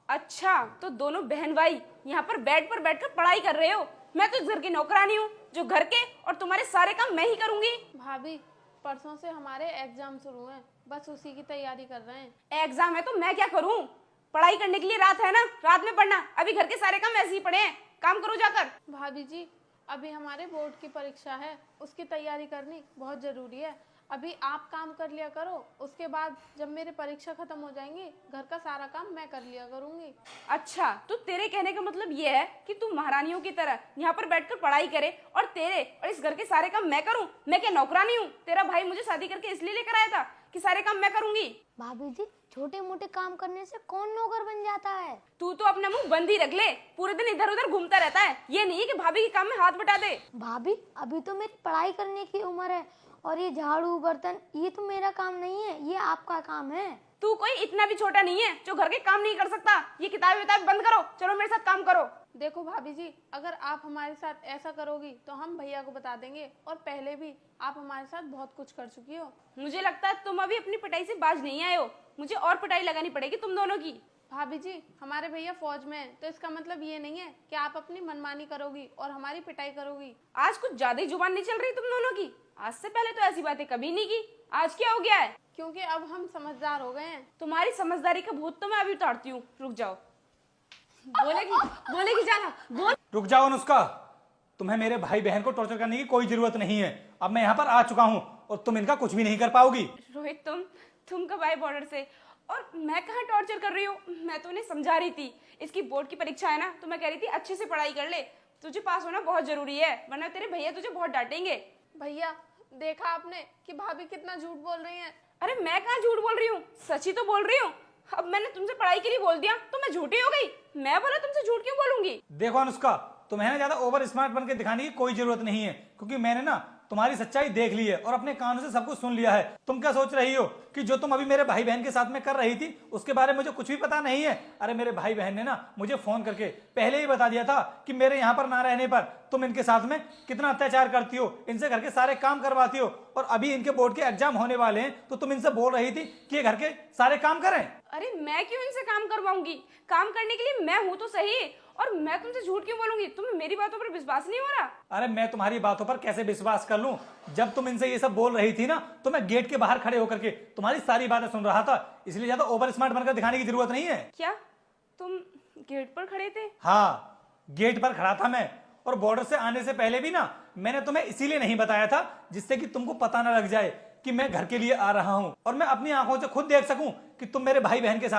अच्छा, तो दोनों बहन भाई यहाँ पर बेड पर बैठकर पढ़ाई कर रहे हो। मैं तो इस घर की नौकरानी हूँ जो घर के और तुम्हारे सारे काम मैं ही करूंगी। भाभी, परसों से हमारे एग्जाम शुरू हैं, बस उसी की तैयारी कर रहे हैं। एग्जाम है तो मैं क्या करूँ? पढ़ाई करने के लिए रात है ना, रात में पढ़ना। अभी घर के सारे काम ऐसे ही पड़े हैं, काम करो जाकर। भाभी जी, अभी हमारे बोर्ड की परीक्षा है, उसकी तैयारी करनी बहुत जरूरी है। अभी आप काम कर लिया करो, उसके बाद जब मेरी परीक्षा खत्म हो जाएंगी घर का सारा काम मैं कर लिया करूंगी। अच्छा, तो तेरे कहने का मतलब ये है कि तू महारानियों की तरह यहाँ पर बैठकर पढ़ाई करे और तेरे और इस घर के सारे काम मैं करूँ? मैं क्या नौकरानी हूँ? तेरा भाई मुझे शादी करके इसलिए लेकर आया था कि सारे काम मैं करूंगी। भाभी जी, छोटे मोटे काम करने से कौन नौकर बन जाता है? तू तो अपना मुंह बंद ही रख ले, पूरे दिन इधर उधर घूमता रहता है। ये नहीं कि भाभी के काम में हाथ बटा दे। भाभी, अभी तो मेरी पढ़ाई करने की उम्र है और ये झाड़ू बर्तन ये तो मेरा काम नहीं है, ये आपका काम है। तू कोई इतना भी छोटा नहीं है जो घर के काम नहीं कर सकता। ये किताबें विताबें बंद करो, चलो मेरे साथ काम करो। देखो भाभी जी, अगर आप हमारे साथ ऐसा करोगी तो हम भैया को बता देंगे, और पहले भी आप हमारे साथ बहुत कुछ कर चुकी हो। मुझे लगता है तुम अभी अपनी पिटाई से बाज नहीं आए हो। मुझे और पिटाई लगानी पड़ेगी तुम दोनों की। भाभी जी, हमारे भैया फौज में हैं, तो इसका मतलब ये नहीं है कि आप अपनी मनमानी करोगी और हमारी पिटाई करोगी। आज कुछ ज्यादा ही जुबान नहीं चल रही तुम दोनों की। आज से पहले तो ऐसी बातें कभी नहीं की, आज क्या हो गया है? क्योंकि अब हम समझदार हो गए हैं। तुम्हारी समझदारी का भूत तो मैं अभी उतारती हूँ, रुक जाओ। बोलेगी जाना, बोल। रुक जाओ अनुष्का, तुम्हें मेरे भाई बहन को टॉर्चर करने की कोई जरूरत नहीं है। अब मैं यहाँ पर आ चुका हूँ और तुम इनका कुछ भी नहीं कर पाओगी। रोहित, तुम कब आए बॉर्डर से? और मैं कहाँ टॉर्चर कर रही हूँ? मैं तो उन्हें समझा रही थी, इसकी बोर्ड की परीक्षा है ना, तो मैं कह रही थी अच्छे से पढ़ाई कर ले, तुझे पास होना बहुत जरूरी है, वरना तेरे भैया तुझे बहुत डांटेंगे। भैया, देखा आपने कि भाभी कितना झूठ बोल रही हैं। अरे मैं कहाँ झूठ बोल रही हूँ, सच ही तो बोल रही हूँ। अब मैंने तुमसे पढ़ाई के लिए बोल दिया तो मैं झूठी हो गई? मैं बोला तुमसे झूठ क्यों बोलूंगी? देखो अनुष्का, तुम्हें ना ज्यादा ओवर स्मार्ट बन के दिखाने की कोई जरूरत नहीं है, क्योंकि मैंने ना तुम्हारी सच्चाई देख ली है और अपने कानों से सब कुछ सुन लिया है। तुम क्या सोच रही हो कि जो तुम अभी मेरे भाई बहन के साथ में कर रही थी उसके बारे में मुझे कुछ भी पता नहीं है? अरे मेरे भाई बहन ने ना मुझे फोन करके पहले ही बता दिया था कि मेरे यहाँ पर ना रहने पर तुम इनके साथ में कितना अत्याचार करती हो, इनसे घर के सारे काम करवाती हो, और अभी इनके बोर्ड के एग्जाम होने वाले हैं तो तुम इनसे बोल रही थी कि ये घर के सारे काम करें। अरे मैं क्यों इनसे काम करवाऊंगी? काम करने के लिए मैं हूं तो सही, और मैं तुमसे झूठ क्यों बोलूंगी? तुम्हें मेरी बातों पर विश्वास नहीं हो रहा? अरे मैं तुम्हारी बातों पर कैसे विश्वास कर लूं? जब तुम इनसे ये सब बोल रही थी ना तो मैं गेट के बाहर खड़े होकर के तुम्हारी सारी बातें सुन रहा था, इसलिए ज्यादा ओवर स्मार्ट बनकर दिखाने की जरूरत नहीं है। क्या तुम गेट पर खड़े थे? हाँ, गेट पर खड़ा था मैं, और बॉर्डर से आने से पहले भी ना मैंने तुम्हें इसीलिए नहीं बताया था जिससे कि तुमको पता ना लग जाए कि मैं घर के लिए आ रहा हूं, और मैं अपनी आंखों से खुद देख सकूं कि तुम मेरे भाई बहन के साथ